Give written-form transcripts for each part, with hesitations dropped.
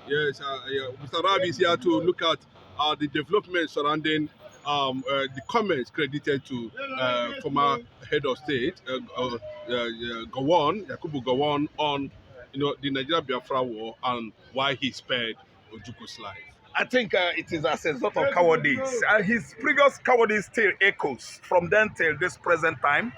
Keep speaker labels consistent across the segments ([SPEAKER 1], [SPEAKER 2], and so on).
[SPEAKER 1] Yes, Mr. Rabi is here to look at the development surrounding the comments credited to former head of state, Gowon, Yakubu Gowon, on the Nigeria Biafra war and why he spared Ojukwu's life.
[SPEAKER 2] I think it is as a result of cowardice. His previous cowardice still echoes from then till this present time.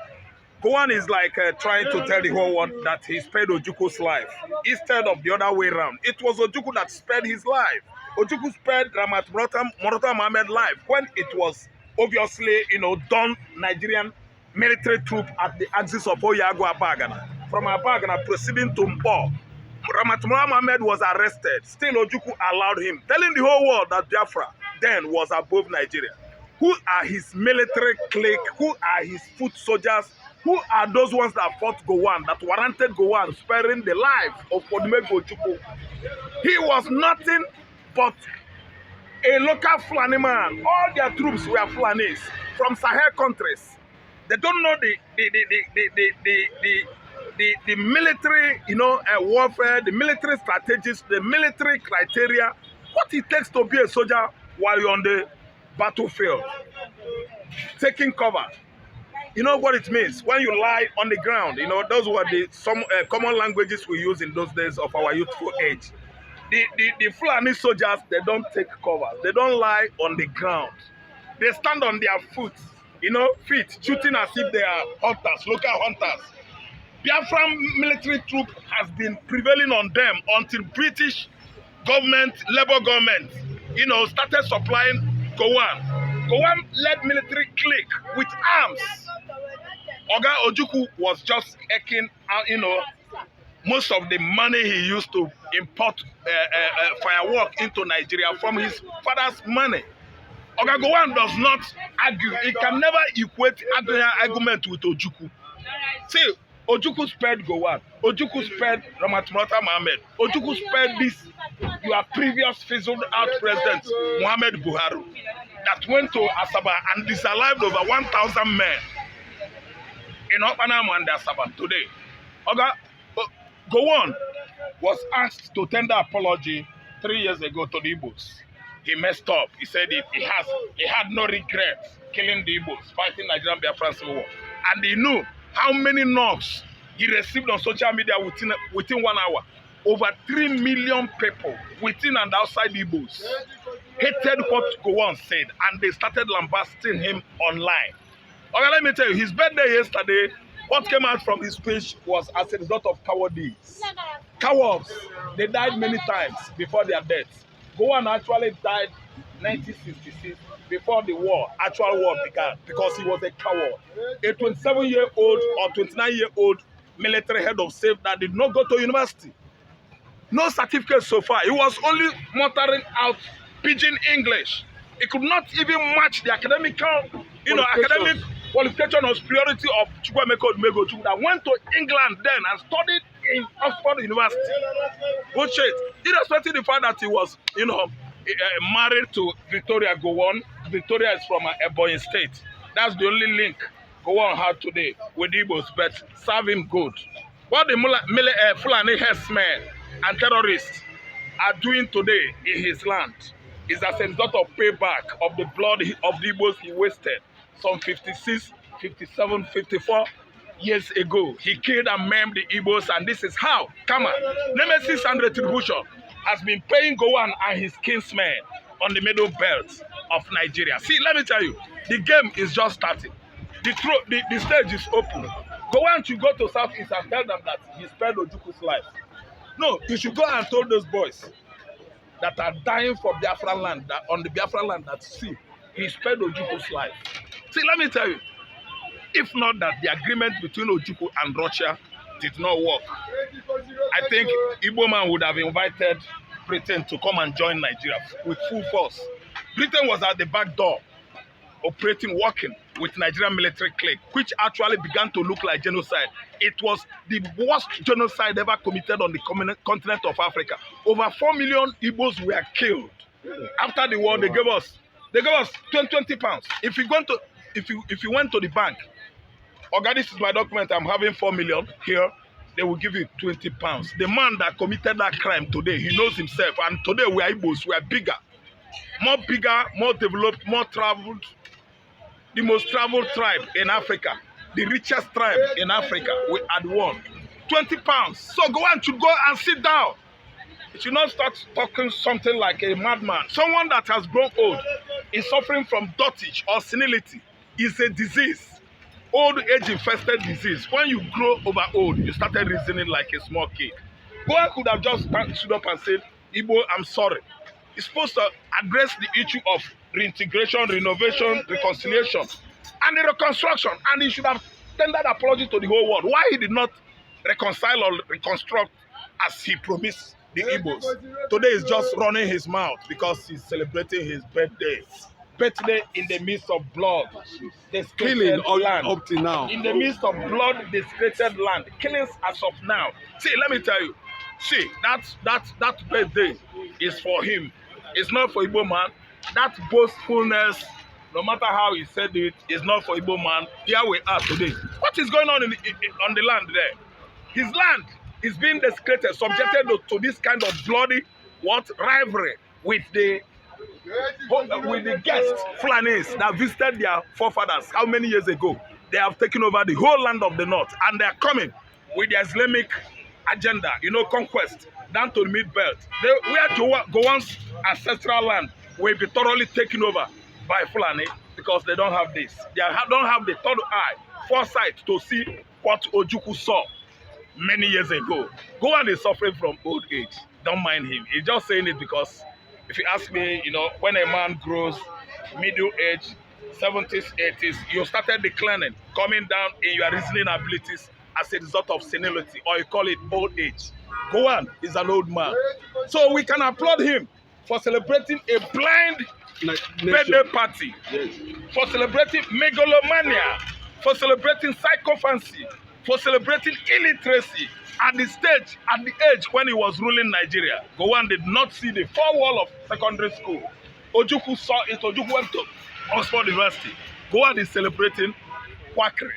[SPEAKER 2] Gowon is like trying to tell the whole world that he spared Ojukwu's life instead of the other way around. It was Ojukwu that spared his life. Ojukwu spared Ramat Murata Mohammed's life when it was obviously, done Nigerian military troop at the axis of Oyago Abagana. From Abagana proceeding to Mpo, Ramat Mohammed was arrested. Still, Ojukwu allowed him, telling the whole world that Biafra then was above Nigeria. Who are his military clique? Who are his foot soldiers? Who are those ones that fought Gowon, that warranted Gowon sparing the life of Odumegwu Ojukwu? He was nothing but a local Fulani man. All their troops were Fulanis from Sahel countries. They don't know the military, warfare, the military strategies, the military criteria, what it takes to be a soldier while you're on the battlefield, taking cover. You know what it means when you lie on the ground. Those were some common languages we use in those days of our youthful age. The Fulani soldiers, they don't take cover. They don't lie on the ground. They stand on their feet, shooting as if they are hunters, local hunters. Biafran military troop has been prevailing on them until British government, Labour government, started supplying Gowon. Gowon-led military clique with arms. Oga Ojukwu was just eking out, most of the money he used to import firework into Nigeria from his father's money. Oga Gowon does not argue. He can never equate argument with Ojukwu. See, Ojukwu spared Gowon. Ojukwu spared Ramat Murata Mohammed. Ojukwu spared this, your previous fizzled out president, Muhammad Buhari, that went to Asaba and disallowed over 1,000 men in Opanam and Asaba today. Gowon was asked to tender apology 3 years ago to the Igbos. He messed up. He said he had no regrets killing the Igbos, fighting Nigerian Biafran Civil War. And he knew how many knocks he received on social media within 1 hour. Over 3 million people within and outside the Igbos hated what Gowon said, and they started lambasting him online. Okay, let me tell you, his birthday yesterday, what came out from his speech was as a result of cowardice. Cowards, they died many times before their deaths. Gowon actually died 1966 before the war, actual war began, because he was a coward. A 27-year-old or 29-year-old military head of state that did not go to university. No certificate so far. He was only muttering out pidgin English. He could not even match the academic qualification or superiority of Chukwuemeka Odumegwu Ojukwu that went to England then and studied in Oxford University. Bullshit. Irrespective of the fact that he was, married to Victoria Gowon. Victoria is from Ebonyi State. That's the only link Gowon had today with Igbos, but serve him good. What the Fulani herdsmen and terrorists are doing today in his land is as a result of payback of the blood of the Igbos he wasted some 56, 57, 54 years ago. He killed and maimed the Igbos, and this is how Kama, nemesis and retribution, has been paying Gowon and his kinsmen on the middle belt of Nigeria. See, let me tell you, the game is just starting. The stage is open. Gowon should go to Southeast and tell them that he spared Ojukwu's life. No, you should go and tell those boys that are dying for Biafra land, that on the Biafra land, that see, he spared Ojukwu's life. See, let me tell you, if not that the agreement between Ojukwu and Russia did not work, I think Igbo man would have invited Britain to come and join Nigeria with full force. Britain was at the back door, operating, working with Nigerian military clique, which actually began to look like genocide. It was the worst genocide ever committed on the continent of Africa. Over 4 million Igbos were killed. After the war, they gave us 20 pounds. If you went to the bank, okay, this is my document, I'm having 4 million here. they will give you 20 pounds. The man that committed that crime today, he knows himself. And today we are Igbos, we are bigger, more developed, more traveled, the most traveled tribe in Africa, the richest tribe in Africa. We had won 20 pounds. So Gowon should go and sit down. You should not start talking something like a madman. Someone that has grown old is suffering from dotage or senility. It's a disease. Old age infested disease. When you grow over old, you started reasoning like a small kid. Gowon could have just stood up and said, Igbo, I'm sorry. He's supposed to address the issue of reintegration, renovation, reconciliation, and the reconstruction. And he should have tendered apology to the whole world. Why he did not reconcile or reconstruct as he promised the Igbos. Today is just running his mouth because he's celebrating his birthday. Birthday in the midst of blood,
[SPEAKER 1] Killing
[SPEAKER 2] land.
[SPEAKER 1] up to now.
[SPEAKER 2] In the midst of blood, desecrated land. Killings as of now. See, let me tell you. See, that birthday is for him. It's not for Igbo man. That boastfulness, no matter how he said it, is not for Igbo man. Here we are today. What is going on on the land there? His land is being desecrated, subjected to this kind of bloody rivalry with the guest Fulanis that visited their forefathers how many years ago. They have taken over the whole land of the north, and they are coming with their Islamic agenda, conquest down to the mid belt. Where Gowon's ancestral land will be thoroughly taken over by Fulani because they don't have this. They don't have the third eye, foresight to see what Ojukwu saw many years ago. Gowon is suffering from old age. Don't mind him. He's just saying it because, if you ask me, when a man grows middle age, 70s, 80s, you started declining, coming down in your reasoning abilities as a result of senility, or you call it old age. Gowon is an old man. So we can applaud him for celebrating a blind birthday party, yes, for celebrating megalomania, for celebrating psychophancy, for celebrating illiteracy at the age when he was ruling Nigeria. Gowon did not see the four wall of secondary school. Ojukwu saw it. Ojukwu went to Oxford University. Gowon is celebrating quackery,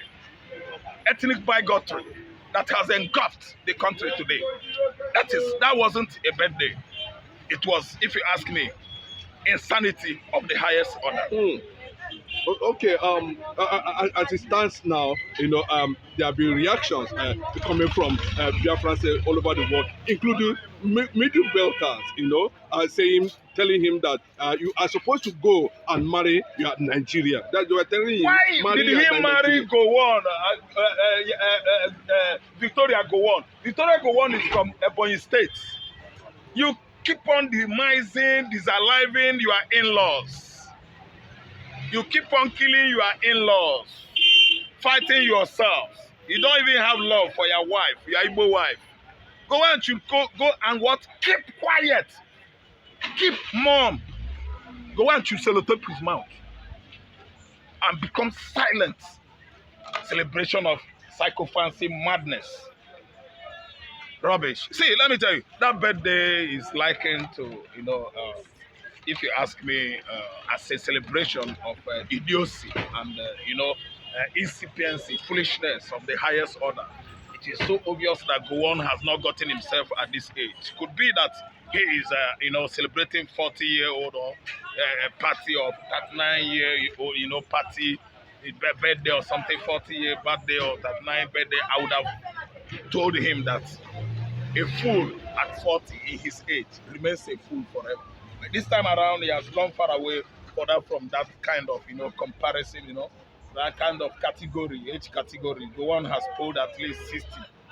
[SPEAKER 2] ethnic bigotry that has engulfed the country today. That wasn't a birthday. It was, if you ask me, insanity of the highest order.
[SPEAKER 1] Okay, as it stands now, there have been reactions coming from Biafrans all over the world, including middle belters, telling him that you are supposed to go and marry Nigeria. That they were telling him.
[SPEAKER 2] Why did he marry Gowon? Victoria Gowon. Victoria Gowon is from Ebonyi State. You keep on demising, disaliving your in-laws. You keep on killing your in-laws, fighting yourselves. You don't even have love for your wife, your Igbo wife. Gowon should go and what? Keep quiet. Keep mum. Gowon should sellotape his mouth and become silent. Celebration of psychophancy madness. Rubbish. See, let me tell you, that birthday is likened to, if you ask me, as a celebration of idiocy and, incipiency, foolishness of the highest order. It is so obvious that Gowon has not gotten himself at this age. Could be that he is, celebrating 40-year-old or a party of 39-year-old, party, birthday or something, 40-year birthday or 39 birthday. I would have told him that a fool at 40 in his age remains a fool forever. This time around, he has gone far away further from that kind of, comparison, that kind of category, age category. Gowon has pulled at least 60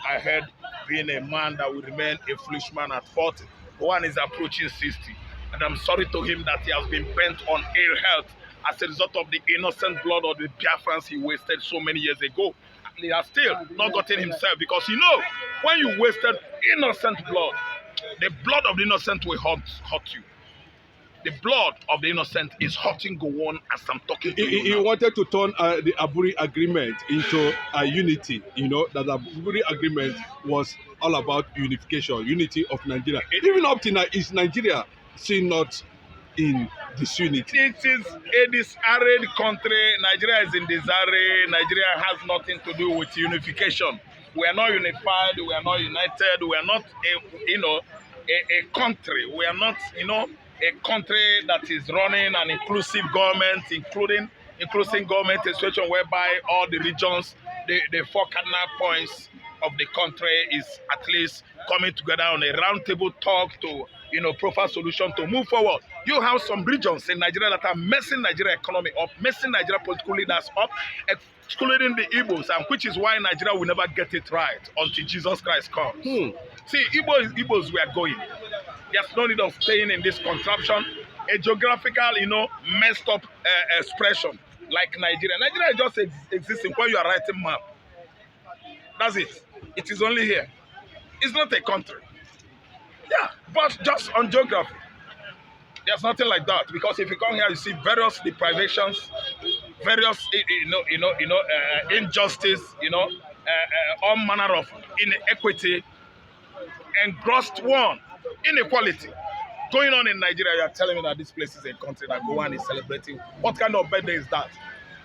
[SPEAKER 2] ahead, being a man that will remain a foolish man at 40. Gowon is approaching 60. And I'm sorry to him that he has been bent on ill health as a result of the innocent blood of the Biafrans he wasted so many years ago. And he has still not gotten himself because, when you wasted innocent blood, the blood of the innocent will hurt you. The blood of the innocent is hurting Gowon as I'm talking to you.
[SPEAKER 1] He wanted to turn the Aburi agreement into unity. That the Aburi agreement was all about unification, unity of Nigeria. Even up to now, is Nigeria still not in disunity?
[SPEAKER 2] It is a disarrayed country. Nigeria is in disarray. Nigeria has nothing to do with unification. We are not unified. We are not united. We are not a country. We are not a country that is running an inclusive government, inclusive government, a situation whereby all the regions, the four cardinal points of the country is at least coming together on a roundtable talk to profile solution to move forward. You have some regions in Nigeria that are messing Nigeria economy up, messing Nigeria political leaders up, excluding the Igbos, and which is why Nigeria will never get it right until Jesus Christ comes. See, Igbos we are going. There's no need of staying in this contraption, a geographical, messed up expression like Nigeria. Nigeria is just existing when you are writing map. That's it. It is only here. It's not a country. Yeah, but just on geography. There's nothing like that, because if you come here, you see various deprivations, various injustice, all manner of inequity, engrossed one inequality going on in Nigeria. You are telling me that this place is a country that Gowon is celebrating. What kind of birthday is that?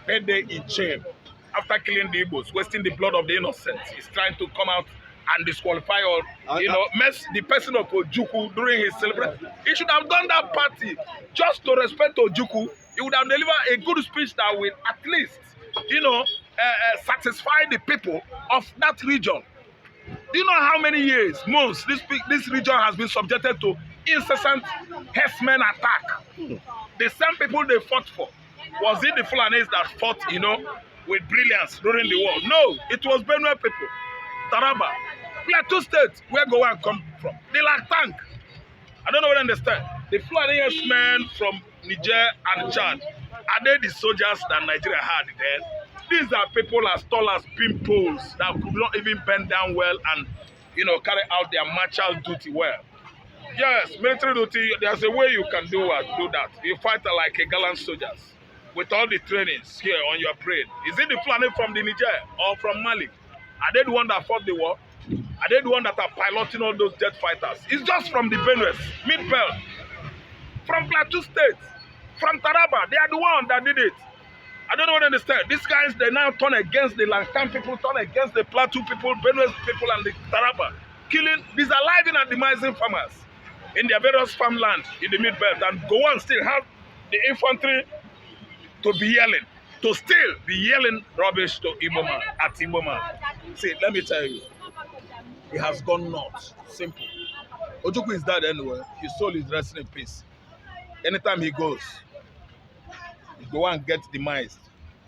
[SPEAKER 2] Birthday in shame. After killing the Igbos, wasting the blood of the innocent, he's trying to come out and disqualify or mess the person of Ojukwu during his celebration. He should have done that party just to respect Ojukwu. He would have delivered a good speech that will at least, satisfy the people of that region. Do you know how many years, months, this region has been subjected to incessant herdsmen attack? The same people they fought for. Was it the Fulanis that fought, with brilliance during the war? No, it was Benue people. Taraba, Plateau State, where Gowon come from. They lack tank. I don't know what I understand. The Fulani men from Niger and Chad, are they the soldiers that Nigeria had then? These are people as tall as pin poles that could not even bend down well and, carry out their martial duty well. Yes, military duty, there's a way you can do that. You fight like a gallant soldiers with all the trainings here on your parade. Is it the Fulani from the Niger or from Mali? Are they the one that fought the war? Are they the one that are piloting all those jet fighters? It's just from the Benue, Mid-Belt, from Plateau State, from Taraba. They are the one that did it. I don't know what I understand. These guys, they now turn against the Lankan people, turn against the Plateau people, Benue people, and the Taraba, killing, disaliving and demising farmers in their various farmland in the Mid-Belt. And Gowon still have the infantry to be yelling, to still be yelling rubbish to Igbo man, at Igbo man. See, let me tell you, it has gone north. Simple. Ojukwu is dead anyway. His soul is resting in peace. Anytime he goes, Gowon gets demised.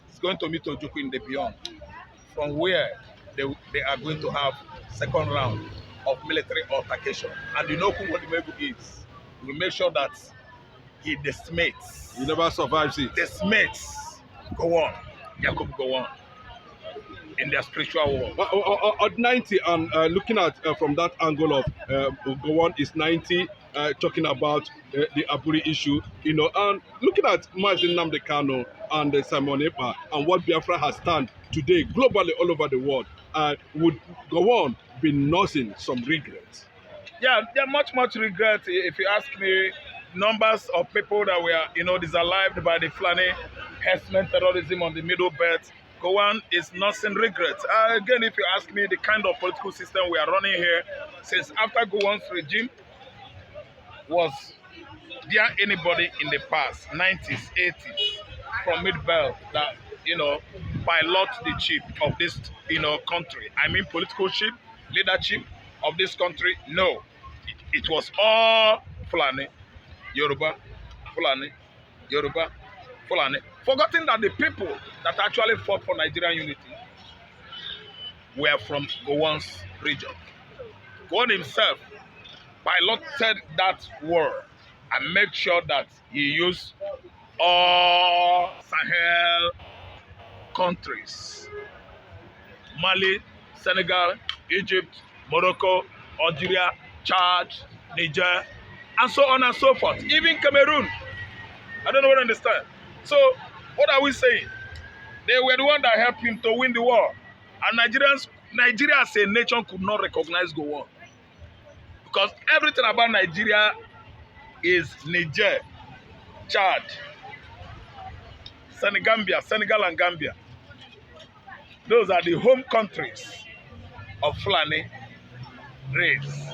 [SPEAKER 2] He's going to meet Ojukwu in the beyond, from where they are going to have second round of military altercation. And you know who Nnamdi is. We make sure that he decimates.
[SPEAKER 1] He never survives it.
[SPEAKER 2] Decimates Gowon, Gowon, in their spiritual war.
[SPEAKER 1] At 90, and looking at from that angle of Gowon is 90, talking about the Aburi issue, and looking at Nnamdi Kanu and Simon Ekpa and what Biafra has done today globally all over the world, would Gowon be nursing some regret?
[SPEAKER 2] Yeah, there are much regret. If you ask me, numbers of people that were, disalived by the Fulani herdsmen terrorism on the Middle Belt, Gowon is nursing regret. Again, if you ask me, the kind of political system we are running here, since after Gowon's regime, was there anybody in the past, 90s, 80s, from Mid-Belt that, pilot the ship of this, country? I mean, political ship, leadership of this country? No. It was all Fulani, Yoruba, Fulani, Yoruba, Fulani. Forgetting that the people that actually fought for Nigerian unity were from Gowon's region. Gowon himself piloted that war and made sure that he used all Sahel countries, Mali, Senegal, Egypt, Morocco, Algeria, Chad, Niger, and so on and so forth. Even Cameroon. I don't know what I understand. So, what are we saying? They were the one that helped him to win the war. And Nigeria as a nation could not recognize Gowon. Because everything about Nigeria is Niger, Chad, Senegal and Gambia. Those are the home countries of Fulani race,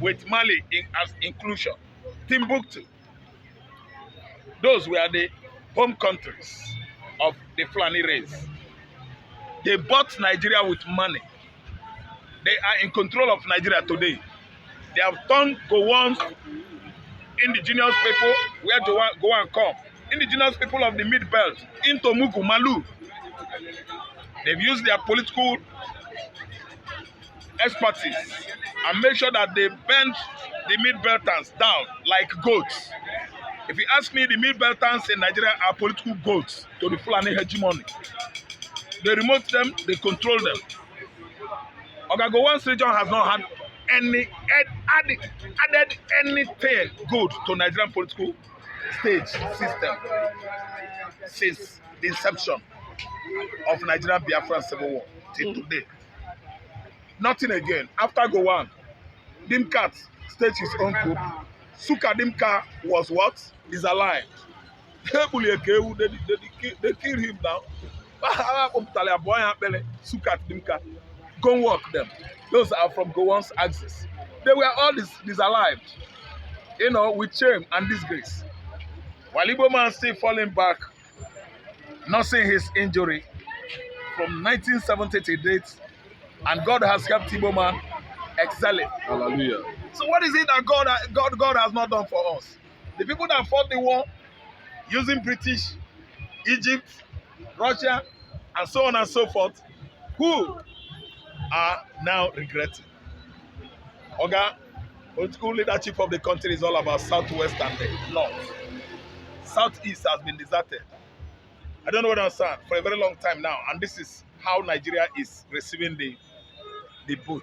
[SPEAKER 2] with Mali as inclusion. Timbuktu. Those were the home countries of the Fulani race. They bought Nigeria with money. They are in control of Nigeria today. They have turned Gowon's indigenous people, where Gowon come, indigenous people of the Mid-Belt, into Mugu, Malu. They've used their political expertise and make sure that they bend the Mid-Beltans down like goats. If you ask me, the Mid-Beltans in Nigeria are political goats to the Fulani hegemony. They remote them, they control them. Gowon's region has not had any added anything good to Nigerian political stage system since the inception of Nigerian Biafra Civil War till today. Nothing again. After Gowon, Dimkat staged his own coup. Suka Dimka was what? Is alive. They killed him now. Suka Dimka. Go work them. Those are from Gowon's axis. They were all disallowed, with shame and disgrace. While Igbo man still falling back, nursing his injury from 1970 to date, and God has helped Igbo man excelling.
[SPEAKER 1] Hallelujah.
[SPEAKER 2] So what is it that God has not done for us? The people that fought the war using British, Egypt, Russia, and so on and so forth, who are now regretting. Political leadership of the country is all about Southwest and the North. Southeast has been deserted. I don't know what I'm saying for a very long time now, and this is how Nigeria is receiving the boot.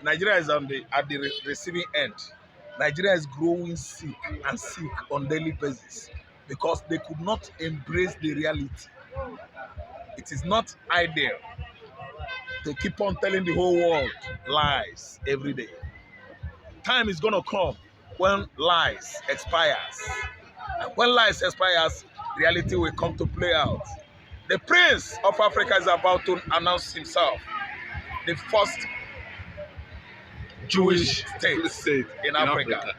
[SPEAKER 2] Nigeria is at the receiving end. Nigeria is growing sick and sick on daily basis because they could not embrace the reality. It is not ideal to keep on telling the whole world lies every day. Time is going to come when lies expires. And when lies expires, reality will come to play out. The Prince of Africa is about to announce himself the first Jewish state in Africa.